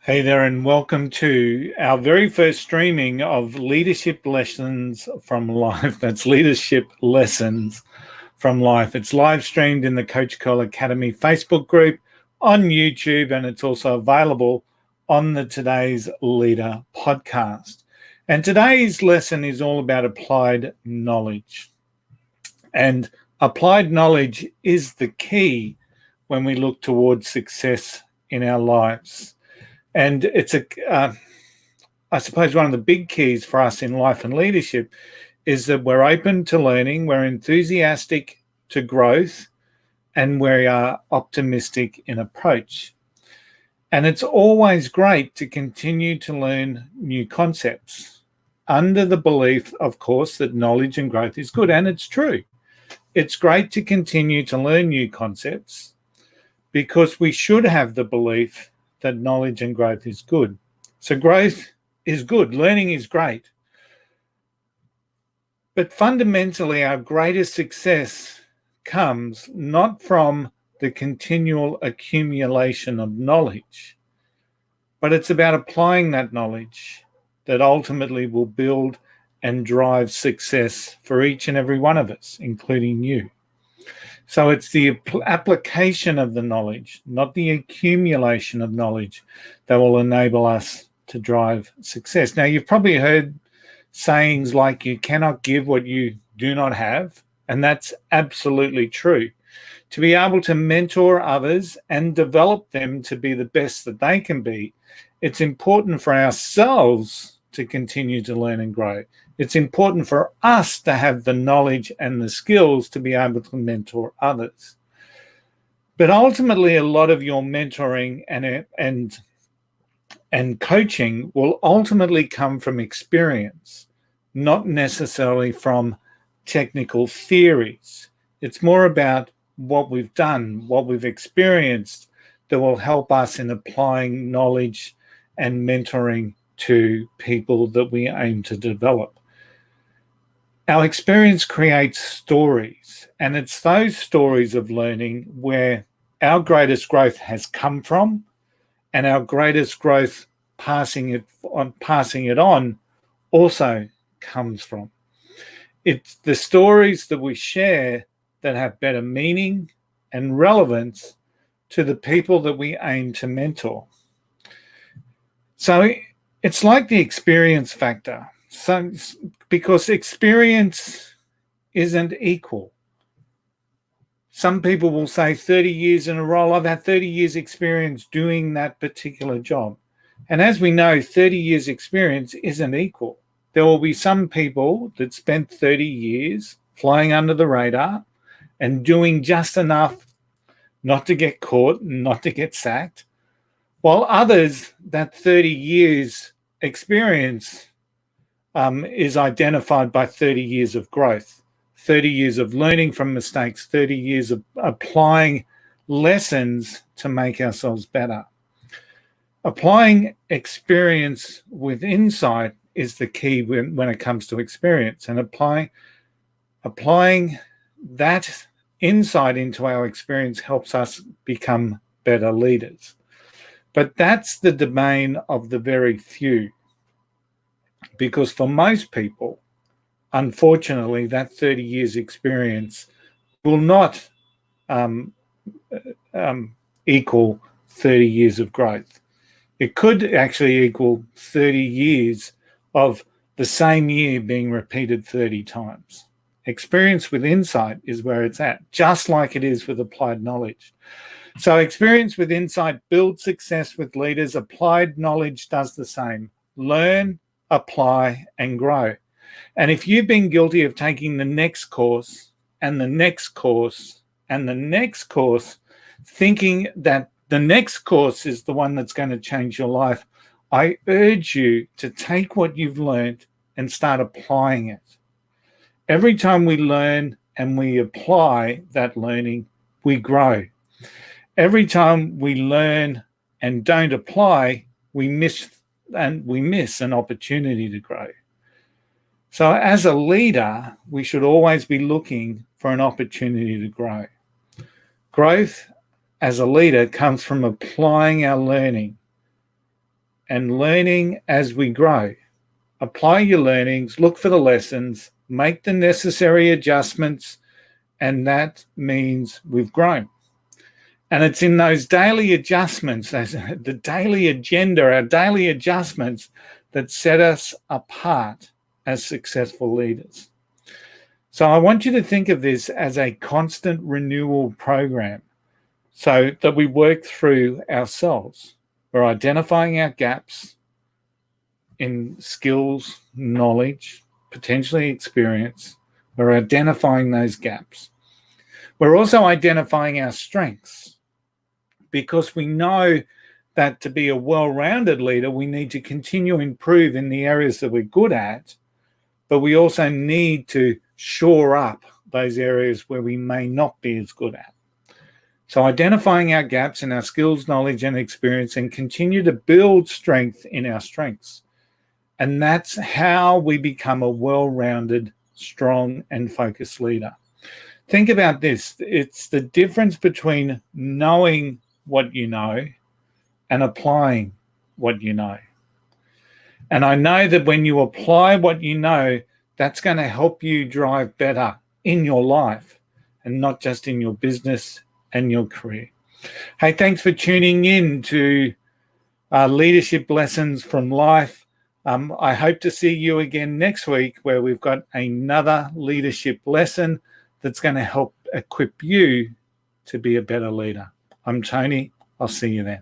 Hey there, and welcome to our very first streaming of Leadership Lessons from Life. That's Leadership Lessons from Life. It's live streamed in the Coach Cole Academy Facebook group on YouTube, and it's also available on the Today's Leader podcast. And today's lesson is all about applied knowledge. And applied knowledge is the key when we look towards success in our lives. And it's I suppose one of the big keys for us in life and leadership is that we're open to learning, we're enthusiastic to growth, and we are optimistic in approach. And it's always great to continue to learn new concepts under the belief, of course, that knowledge and growth is good. And it's true. It's great to continue to learn new concepts because we should have the belief that knowledge and growth is good. So growth is good. Learning is great. But fundamentally, our greatest success comes not from the continual accumulation of knowledge, but it's about applying that knowledge that ultimately will build and drive success for each and every one of us, including you. So it's the application of the knowledge, not the accumulation of knowledge, that will enable us to drive success. Now, you've probably heard sayings like you cannot give what you do not have, and that's absolutely true. To be able to mentor others and develop them to be the best that they can be, it's important for ourselves to continue to learn and grow. It's important for us to have the knowledge and the skills to be able to mentor others. But ultimately, a lot of your mentoring and coaching will ultimately come from experience, not necessarily from technical theories. It's more about what we've done, what we've experienced that will help us in applying knowledge and mentoring to people that we aim to develop. Our experience creates stories, and it's those stories of learning where our greatest growth has come from, and our greatest growth passing it on also comes from. It's the stories that we share that have better meaning and relevance to the people that we aim to mentor. So it's like the experience factor. So, because experience isn't equal. Some people will say 30 years in a role, I've had 30 years experience doing that particular job. And as we know, 30 years experience isn't equal. There will be some people that spent 30 years flying under the radar and doing just enough not to get caught, not to get sacked, while others, that 30 years experience is identified by 30 years of growth, 30 years of learning from mistakes, 30 years of applying lessons to make ourselves better. Applying experience with insight is the key when it comes to experience, and applying that insight into our experience helps us become better leaders. But that's the domain of the very few. Because for most people, unfortunately, that 30 years experience will not equal 30 years of growth. It could actually equal 30 years of the same year being repeated 30 times. Experience with insight is where it's at, just like it is with applied knowledge. So experience with insight builds success with leaders. Applied knowledge does the same. Learn, apply, and grow. And if you've been guilty of taking the next course and the next course and the next course, thinking that the next course is the one that's going to change your life, I urge you to take what you've learned and start applying it. Every time we learn and we apply that learning, we grow. Every time we learn and don't apply, we miss an opportunity to grow. So as a leader, we should always be looking for an opportunity to grow. Growth as a leader comes from applying our learning and learning as we grow. Apply your learnings, look for the lessons, make the necessary adjustments, and that means we've grown. And it's in those daily adjustments, the daily agenda, our daily adjustments that set us apart as successful leaders. So I want you to think of this as a constant renewal program so that we work through ourselves. We're identifying our gaps in skills, knowledge, potentially experience. We're identifying those gaps. We're also identifying our strengths, because we know that to be a well-rounded leader, we need to continue to improve in the areas that we're good at, but we also need to shore up those areas where we may not be as good at. So identifying our gaps in our skills, knowledge, and experience, and continue to build strength in our strengths. And that's how we become a well-rounded, strong, and focused leader. Think about this. It's the difference between knowing what you know and applying what you know. And I know that when you apply what you know, that's going to help you drive better in your life and not just in your business and your career. Hey, thanks for tuning in to Leadership Lessons from Life. I hope to see you again next week, where we've got another leadership lesson that's going to help equip you to be a better leader. I'm Tony. I'll see you then.